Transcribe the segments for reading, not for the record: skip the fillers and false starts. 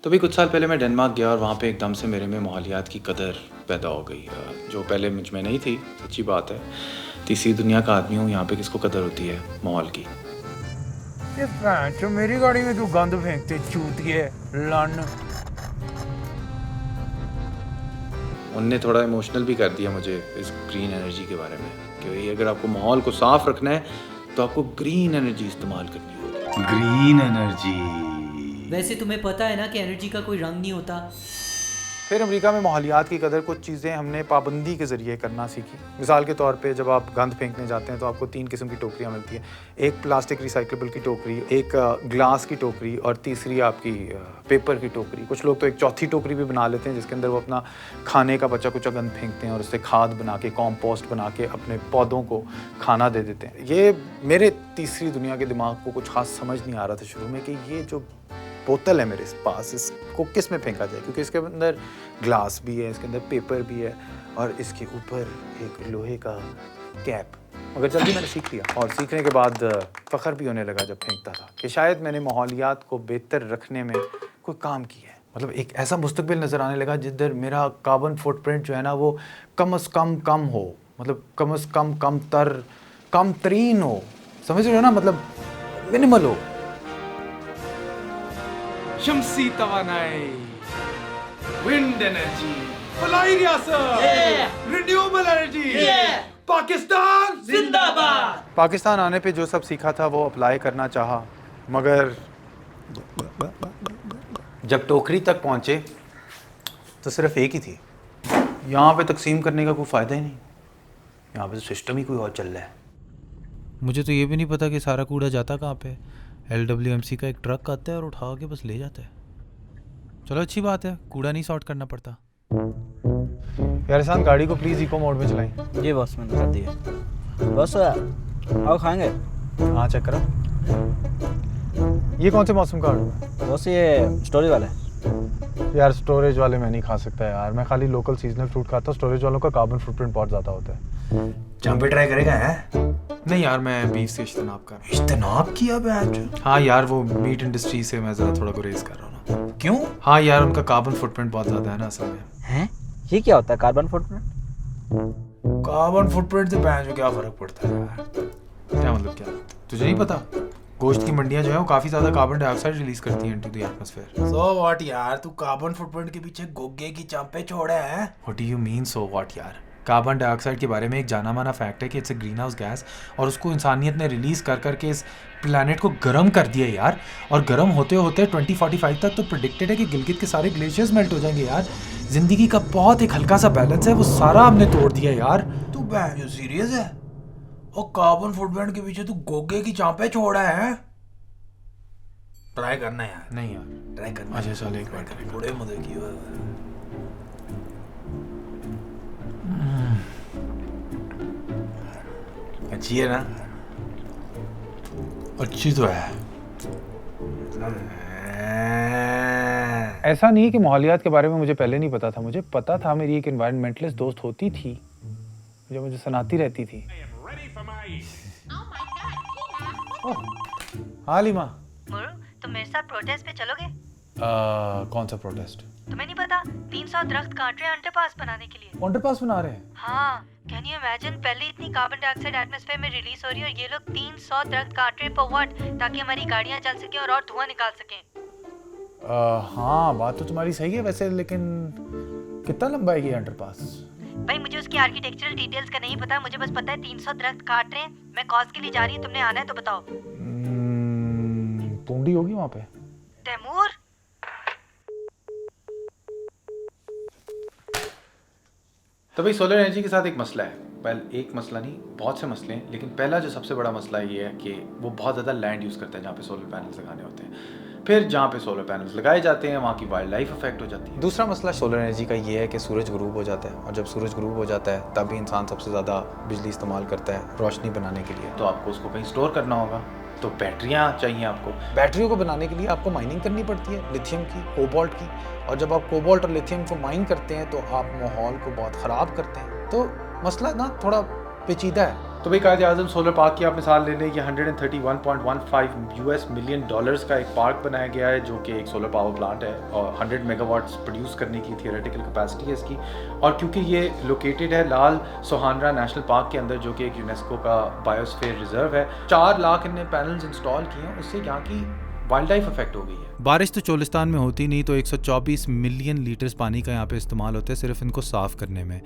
तो भी कुछ साल पहले मैं डेनमार्क गया और वहाँ पे एकदम से मेरे में माहौलियात की कदर पैदा हो गई, जो पहले मुझ में नहीं थी। सच्ची बात है, तीसरी दुनिया का आदमी हूँ, यहाँ पे किसको कदर होती है माहौल की। ये जो मेरी गाड़ी में तू गंद फेंकते चूतिए लन। उनने थोड़ा इमोशनल भी कर दिया मुझे इस ग्रीन एनर्जी के बारे में कि भाई अगर आपको माहौल को साफ रखना है तो आपको ग्रीन एनर्जी इस्तेमाल करनी होगी। Green energy. वैसे तुम्हें पता है ना कि एनर्जी का कोई रंग नहीं होता। फिर अमेरिका में माहौलियात की कदर कुछ चीज़ें हमने पाबंदी के ज़रिए करना सीखी। मिसाल के तौर पे जब आप गंद फेंकने जाते हैं तो आपको 3 किस्म की टोकरियाँ मिलती हैं। एक प्लास्टिक रिसाइक्लेबल की टोकरी, एक ग्लास की टोकरी और तीसरी आपकी पेपर की टोकरी। कुछ लोग तो एक चौथी टोकरी भी बना लेते हैं जिसके अंदर वो अपना खाने का बचा कुचा गंद फेंकते हैं और उससे खाद बना के, कॉम्पोस्ट बना के अपने पौधों को खाना दे देते हैं। ये मेरे तीसरी दुनिया के दिमाग को कुछ खास समझ नहीं आ रहा था शुरू में कि ये जो बोतल है मेरे पास, इसको किस में फेंका जाए, क्योंकि इसके अंदर ग्लास भी है, इसके अंदर पेपर भी है और इसके ऊपर एक लोहे का कैप। मगर जल्दी मैंने सीख लिया और सीखने के बाद फ़ख्र भी होने लगा जब फेंकता था कि शायद मैंने माहौलियात को बेहतर रखने में कोई काम किया है। मतलब एक ऐसा मुस्तकबिल नज़र आने लगा जिधर मेरा कार्बन फुटप्रिंट जो है ना वो कम से कम हो, मतलब कम से कम तरीन हो। समझ रहे हो ना, मतलब मिनिमल हो। शमसी तवानाई, विंड एनर्जी, फलाई रियासत, रिन्यूएबल एनर्जी, पाकिस्तान जिंदाबाद। पाकिस्तान आने पे जो सब सीखा था वो अप्लाई करना चाहा, मगर जब टोकरी तक पहुंचे तो सिर्फ एक ही थी। यहाँ पे तकसीम करने का कोई फ़ायदा ही नहीं, यहाँ पे तो सिस्टम ही कोई और चल रहा है। मुझे तो ये भी नहीं पता कि सारा कूड़ा जाता कहाँ पे। LWMC का एक ट्रक आता है और उठा के बस ले जाता है। चलो अच्छी बात है, कूड़ा नहीं सॉर्ट करना पड़ता। यार एहसान, गाड़ी को प्लीज़ इको मोड में चलाएं। जी बॉस, मैंने कर दिया। बस आओ खाएंगे। हाँ चेक करो। ये कौन से मौसम का ऑर्डर है? बॉस ये स्टोरी वाला है। यार स्टोरेज वाले मैं नहीं खा सकता यार, मैं खाली लोकल सीजनल फ्रूट खाता हूँ। स्टोरेज वालों का कार्बन फुटप्रिंट बहुत ज़्यादा होता है। जहाँ पे ट्राई करेगा है? नहीं यार, मैं बीफ से इज्तनाब कर रहा हूँ। इज्तनाब किया बैच? हाँ यार, वो मीट इंडस्ट्री से मैं ज़रा थोड़ा गुरेज कर रहा हूँ ना। क्यों? हाँ यार, उनका कार्बन फुटप्रिंट बहुत ज़्यादा है ना असल में। हैं? ये क्या होता है कार्बन फुटप्रिंट? कार्बन फुटप्रिंट से बैच क्या फर्क पड़ता है यार? क्या मतलब क्या? तुझे नहीं पता? गोश्त की मंडियाँ जो है वो काफ़ी ज़्यादा कार्बन डाइऑक्साइड रिलीज करती हैं into the atmosphere. So what यार, तू कार्बन फुटप्रिंट के पीछे गोगे की चांपे छोड़ा है? What do you mean so what यार? कार्बन डाइऑक्साइड के बारे में एक जाना माना फैक्ट है कि it's a green house gas और उसको इंसानियत ने रिलीज़ कर करके इस प्लानट को गर्म कर दिया यार। और गर्म होते होते 2045 तक तो प्रेडिक्टेड है कि गिलगित के सारे ग्लेशियर्स मेल्ट हो जाएंगे यार। ज़िंदगी का बहुत एक हल्का सा बैलेंस है, वो सारा हमने तोड़ दिया यार। तू बैच सीरियस है? और कार्बन फुटप्रिंट के पीछे तू गोगे की चांपे छोड़ा है? ट्राई करना यार। नहीं यार, ट्राई करना। अच्छा चल एक बार करेंगे। बड़े मजे की हुआ। अच्छी है ना? अच्छी तो है। ऐसा नहीं कि माहौलियात के बारे में मुझे पहले नहीं पता था। मुझे पता था, मेरी एक एनवायरमेंटलिस्ट दोस्त होती थी जो मुझे सुनाती रहती थी। हाँ लीमा। तुम मेरे साथ प्रोटेस्ट पे चलोगे? कौन सा प्रोटेस्ट? तुम्हें नहीं पता 300 दरख्त काट रहे हैं अंडरपास बनाने के लिए। अंडरपास बना रहे हैं? हाँ, कैन यू इमेजिन? पहले इतनी कार्बन डाइऑक्साइड एटमॉस्फेयर में रिलीज हो रही है और ये लोग 300 दरख्त काट रहे हैं फॉर व्हाट? ताकि हमारी गाड़ियां चल सकें और धुआं निकाल सकें। हाँ बात तो तुम्हारी सही है वैसे, लेकिन कितना लंबा है ये अंडरपास? भाई मुझे उसकी आर्किटेक्चरल डिटेल्स का नहीं पता, मुझे बस पता है 300 दरख्त काट रहे हैं। मैं कॉज के लिए जा रही हूँ, तुमने आना है तो बताओ। पूंडी होगी वहाँ पे? तैमूर, तो भाई सोलर एनर्जी के साथ एक मसला है। एक मसला नहीं, बहुत से मसले हैं, लेकिन पहला जो सबसे बड़ा मसला ये है कि वो बहुत ज़्यादा लैंड यूज़ करता है जहाँ पे सोलर पैनल्स लगाने होते हैं। फिर जहाँ पे सोलर पैनल्स लगाए जाते हैं वहाँ की वाइल्ड लाइफ अफेक्ट हो जाती है। दूसरा मसला सोलर एनर्जी का ये है कि सूरज गुरूब हो जाता है और जब सूरज गुरूब हो जाता है तभी इंसान सबसे ज़्यादा बिजली इस्तेमाल करता है रोशनी बनाने के लिए। तो आपको उसको कहीं स्टोर करना होगा, तो बैटरियाँ चाहिए आपको। बैटरियों को बनाने के लिए आपको माइनिंग करनी पड़ती है लिथियम की, कोबाल्ट की, और जब आप कोबाल्ट और लिथियम को माइन करते हैं तो आप माहौल को बहुत ख़राब करते हैं। तो मसला ना थोड़ा पेचीदा है। तो भाई कायदे आज़म सोलर पार्क की आप मिसाल ले लें, ये $131.15 मिलियन का एक पार्क बनाया गया है जो कि एक सोलर पावर प्लांट है और 100 मेगावाट्स प्रोड्यूस करने की थियोरेटिकल कैपेसिटी है इसकी। और क्योंकि ये लोकेटेड है लाल सोहानरा नेशनल पार्क के अंदर जो कि एक यूनेस्को का बायोस्फीयर रिजर्व है, 4 लाख इनने पैनल्स इंस्टॉल किए हैं, उससे यहाँ की वाइल्ड लाइफ अफेक्ट हो गई है। बारिश तो चोलिस्तान में होती नहीं, तो 124 मिलियन लीटर्स पानी का यहाँ पे इस्तेमाल होता है सिर्फ इनको साफ करने में।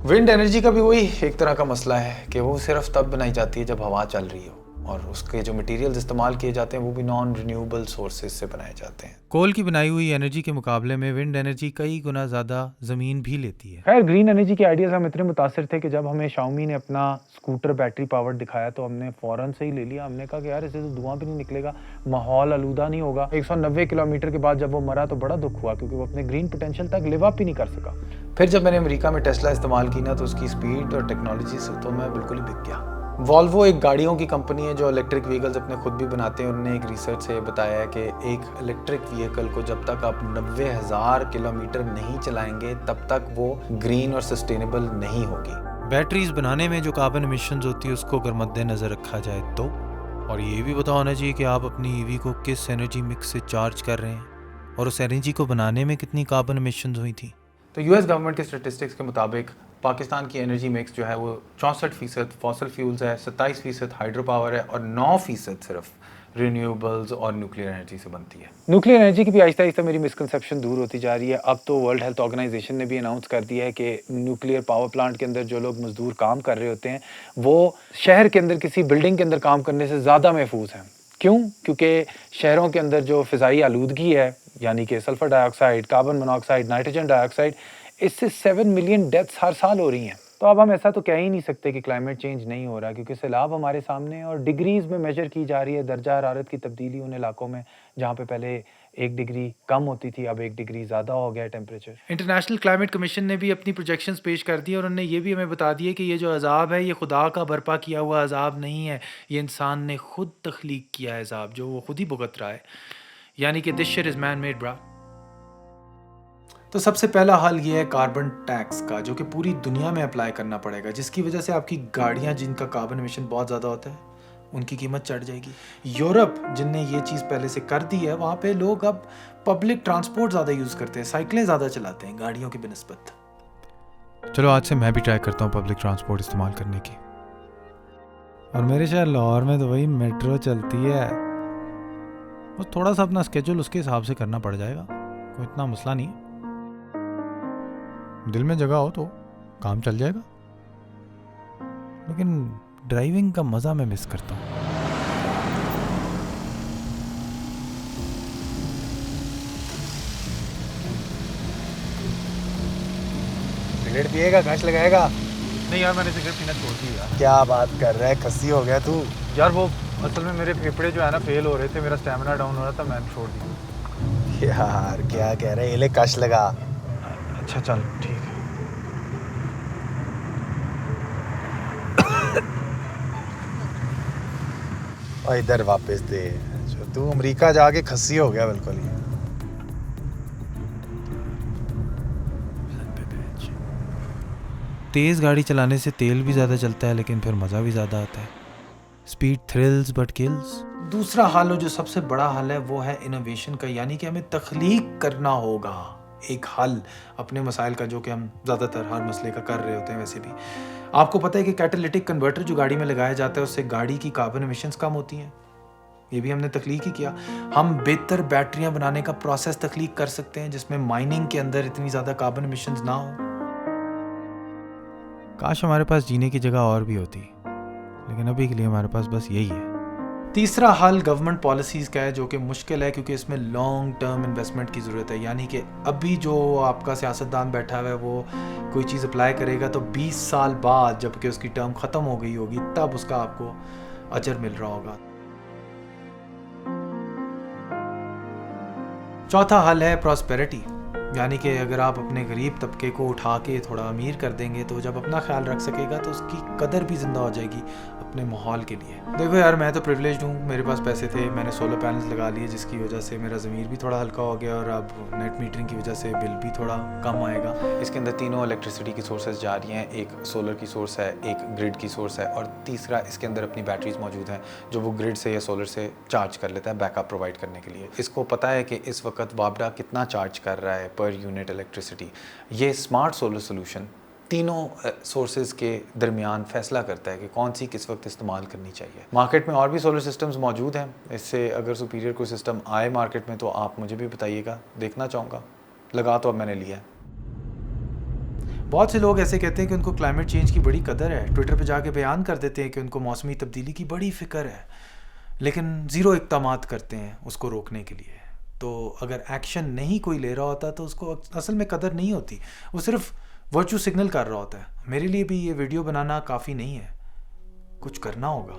विंड एनर्जी का भी वही एक तरह का मसला है कि वो सिर्फ तब बनाई जाती है जब हवा चल रही हो, और उसके जो मटेरियल्स इस्तेमाल किए जाते हैं वो भी नॉन रिन्यूएबल सोर्सेज से बनाए जाते हैं। कोल की बनाई हुई एनर्जी के मुकाबले में विंड एनर्जी कई गुना ज़्यादा ज़मीन भी लेती है। खैर, ग्रीन एनर्जी के आइडियाज़ हम इतने मुतासिर थे कि जब हमें शाओमी ने अपना स्कूटर बैटरी पावर्ड दिखाया तो हमने फ़ौरन से ही ले लिया। हमने कहा कि यार इससे तो धुआं भी नहीं निकलेगा, माहौल आलूदा नहीं होगा। 190 किलोमीटर के बाद जब वो मरा तो बड़ा दुख हुआ क्योंकि वो अपने ग्रीन पोटेंशियल तक लिव अप ही नहीं कर सका। फिर जब मैंने अमेरिका में टेस्ला इस्तेमाल की ना तो उसकी स्पीड और टेक्नोलॉजी से तो मैं बिल्कुल ही बिक गया। वॉल्वो एक गाड़ियों की कंपनी है जो इलेक्ट्रिक व्हीकल्स अपने खुद भी बनाते हैं। उन्होंने एक रिसर्च से बताया है कि एक इलेक्ट्रिक व्हीकल को जब तक आप 90,000 किलोमीटर नहीं चलाएंगे तब तक वो ग्रीन और सस्टेनेबल नहीं होगी। बैटरीज बनाने में जो कार्बन एमिशंस होती है उसको अगर मद्देनज़र रखा जाए तो, और ये भी पता होना चाहिए कि आप अपनी ईवी को किस एनर्जी मिक्स से चार्ज कर रहे हैं और उस एनर्जी को बनाने में कितनी कार्बन एमिशंस हुई थी। तो यूएस गवर्नमेंट के स्टेटिस्टिक्स के मुताबिक पाकिस्तान की एनर्जी मिक्स जो है वो 64% फॉसल फ्यूल्स है, 27% हाइड्रो पावर है और 9% सिर्फ रिन्यूएबल्स और न्यूक्लियर एनर्जी से बनती है। न्यूक्लियर एनर्जी की भी आहिस्ता आहिस्ता मेरी मिसकंसेप्शन दूर होती जा रही है। अब तो वर्ल्ड हेल्थ ऑर्गेनाइजेशन ने भी अनाउंस कर दिया है कि न्यूक्लियर पावर प्लांट के अंदर जो लोग मजदूर काम कर रहे होते हैं वो शहर के अंदर किसी बिल्डिंग के अंदर काम करने से ज़्यादा महफूज हैं। क्यों? क्योंकि शहरों के अंदर जो फ़िज़ाई आलूदगी है, यानी कि sulphur dioxide, carbon monoxide, nitrogen dioxide, इससे 7 मिलियन डेथ्स हर साल हो रही हैं। तो अब हम ऐसा तो कह ही नहीं सकते कि क्लाइमेट चेंज नहीं हो रहा, क्योंकि सैलाब हमारे सामने है और डिग्रीज में मेजर की जा रही है दर्जा हरारत की तब्दीली उन इलाकों में जहाँ पे पहले 1 डिग्री कम होती थी, अब 1 डिग्री ज़्यादा हो गया टेम्परेचर। इंटरनेशनल क्लाइमेट कमीशन ने भी अपनी प्रोजेक्शंस पेश कर दी और उन्होंने ये भी हमें बता दिया कि ये जो अजाब है ये खुदा का बर्पा किया हुआ अजाब नहीं है, ये इंसान ने खुद तख्लीक किया है अजाब जो वो खुद ही भुगत रहा है, यानी कि this sheet is man made bra. तो सबसे पहला हल ये है कार्बन टैक्स का, जो कि पूरी दुनिया में अप्लाई करना पड़ेगा, जिसकी वजह से आपकी गाड़ियाँ जिनका कार्बन एमिशन बहुत ज़्यादा होता है उनकी कीमत चढ़ जाएगी। यूरोप जिनने ये चीज़ पहले से कर दी है वहाँ पे लोग अब पब्लिक ट्रांसपोर्ट ज़्यादा यूज़ करते हैं, साइकिलें ज़्यादा चलाते हैं गाड़ियों की बिनिस्बत। चलो आज से मैं भी ट्राई करता हूँ पब्लिक ट्रांसपोर्ट इस्तेमाल करने की। और मेरे शहर लाहौर में तो वही मेट्रो चलती है, वो थोड़ा सा अपना स्केड्यूल उसके हिसाब से करना पड़ जाएगा, कोई इतना मसला नहीं है। दिल में जगह हो तो काम चल जाएगा, लेकिन ड्राइविंग का मज़ा मैं मिस करता हूँ। सिगरेट पिएगा, कश लगाएगा? नहीं यार, मैंने सिगरेट पीना छोड़ दी यार। क्या बात कर रहा है, खस्सी हो गया तू। यार वो असल में मेरे फेफड़े जो है ना फेल हो रहे थे, मेरा स्टेमिना डाउन हो रहा था, मैंने छोड़ दिया। यार क्या कह रहे हैं, ले कश लगा। अच्छा चल ठीक है। और इधर वापस दे, तू अमेरिका जाके खस्सी हो गया बिल्कुल ही। तेज़ गाड़ी चलाने से तेल भी ज़्यादा चलता है लेकिन फिर मज़ा भी ज़्यादा आता है। Speed thrills but kills. दूसरा हल जो सबसे बड़ा हल है वो है इनोवेशन का, यानी कि हमें तख्लीक करना होगा एक हल अपने मसाइल का, जो कि हम ज़्यादातर हर मसले का कर रहे होते हैं। वैसे भी आपको पता है कि कैटालिटिक कन्वर्टर जो गाड़ी में लगाया जाता है उससे गाड़ी की कार्बन एमिशंस कम होती हैं, ये भी हमने तख्लीक ही किया। हम बेहतर बैटरियां बनाने का प्रोसेस तख्लीक कर सकते हैं जिसमें माइनिंग के अंदर इतनी ज़्यादा कार्बन एमिशंस ना हो। काश हमारे पास जीने की जगह और भी होती, लेकिन अभी के लिए हमारे पास बस यही है। तीसरा हल गवर्नमेंट पॉलिसीज़ का है, जो कि मुश्किल है क्योंकि इसमें लॉन्ग टर्म इन्वेस्टमेंट की ज़रूरत है, यानी कि अभी जो आपका सियासतदान बैठा हुआ है वो कोई चीज़ अप्लाई करेगा तो 20 साल बाद जबकि उसकी टर्म ख़त्म हो गई होगी तब उसका आपको अजर मिल रहा होगा। चौथा हल है प्रॉस्पेरिटी, यानी कि अगर आप अपने गरीब तबके को उठा के थोड़ा अमीर कर देंगे तो जब अपना ख्याल रख सकेगा तो उसकी कदर भी ज़िंदा हो जाएगी, अपने माहौल के लिए। देखो यार, मैं तो प्रिविलेज्ड हूँ, मेरे पास पैसे थे, मैंने सोलर पैनल्स लगा लिए, जिसकी वजह से मेरा ज़मीर भी थोड़ा हल्का हो गया और अब नेट मीटरिंग की वजह से बिल भी थोड़ा कम आएगा। इसके अंदर तीनों इलेक्ट्रिसिटी की सोर्सेज जा रही हैं, एक सोलर की सोर्स है, एक ग्रिड की सोर्स है और तीसरा इसके अंदर अपनी बैटरीज मौजूद हैं जो वो ग्रिड से या सोलर से चार्ज कर लेता है बैकअप प्रोवाइड करने के लिए। इसको पता है कि इस वक्त वापडा कितना चार्ज कर रहा है पर यूनिट इलेक्ट्रिसिटी। ये स्मार्ट सोलर सोल्यूशन तीनों सोर्सेज के दरमियान फैसला करता है कि कौन सी किस वक्त इस्तेमाल करनी चाहिए। मार्केट में और भी सोलर सिस्टम्स मौजूद हैं, इससे अगर सुपीरियर कोई सिस्टम आए मार्केट में तो आप मुझे भी बताइएगा, देखना चाहूँगा। लगा तो अब मैंने लिया है। बहुत से लोग ऐसे कहते हैं कि उनको क्लाइमेट चेंज की बड़ी कदर है, ट्विटर पे जाके बयान कर देते हैं कि उनको मौसमी तब्दीली की बड़ी फ़िक्र है, लेकिन ज़ीरो इक़दामात करते हैं उसको रोकने के लिए। तो अगर एक्शन नहीं कोई ले रहा होता तो उसको असल में कदर नहीं होती, वो सिर्फ वर्चू सिग्नल कर रहा होता है। मेरे लिए भी ये वीडियो बनाना काफ़ी नहीं है, कुछ करना होगा।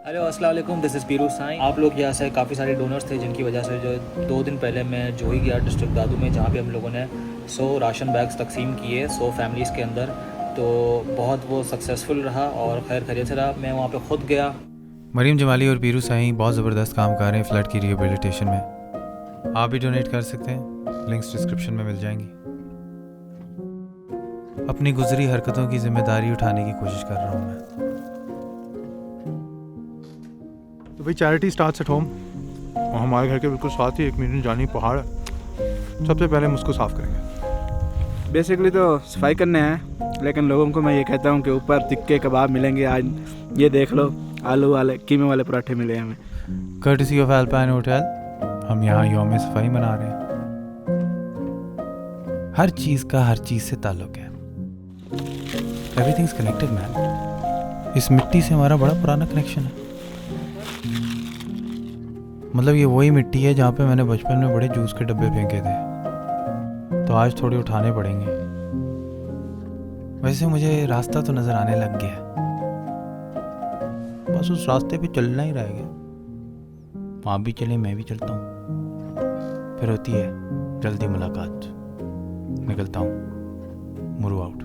हेलो अस्सलाम वालेकुम, दिस इज़ पीरू साईं। आप लोग यहाँ से काफ़ी सारे डोनर्स थे जिनकी वजह से जो 2 दिन पहले मैं जोही गया डिस्ट्रिक्ट दादू में, जहाँ पे हम लोगों ने 100 राशन बैग्स तकसीम किए 100 फैमिलीज़ के अंदर। तो बहुत वो सक्सेसफुल रहा और खैर खैरियत से रहा। मैं वहाँ पे खुद गया। मरीम जमाली और पीरू साईं बहुत ज़बरदस्त काम कर रहे हैं फ्लड की रिहेबिलिटेशन में। आप भी डोनेट कर सकते हैं, लिंक्स डिस्क्रिप्शन में मिल जाएंगी। अपनी गुजरी हरकतों की जिम्मेदारी उठाने की कोशिश कर रहा हूँ मैं। तो भाई चैरिटी स्टार्ट्स एट होम और हमारे घर के बिल्कुल साथ ही 1 मिनट जानी पहाड़ है। सबसे पहले हम उसको साफ़ करेंगे। बेसिकली तो सफाई करने हैं, लेकिन लोगों को मैं ये कहता हूँ कि ऊपर टिक्के कबाब मिलेंगे। आज ये देख लो, आलू वाले कीमे वाले पराठे मिले हमें। Courtesy of alpine hotel. हम यहाँ यौम सफाई मना रहे हैं। हर चीज़ का हर चीज़ से ताल्लुक़ है। Everything is connected man. इस मिट्टी से हमारा बड़ा पुराना कनेक्शन है। मतलब ये वही मिट्टी है जहाँ पे मैंने बचपन में बड़े जूस के डब्बे फेंके थे, तो आज थोड़े उठाने पड़ेंगे। वैसे मुझे रास्ता तो नज़र आने लग गया, बस उस रास्ते पे चलना ही रह गया। आप भी चले, मैं भी चलता हूँ, फिर होती है जल्दी मुलाकात। निकलता हूँ, मुरू आउट।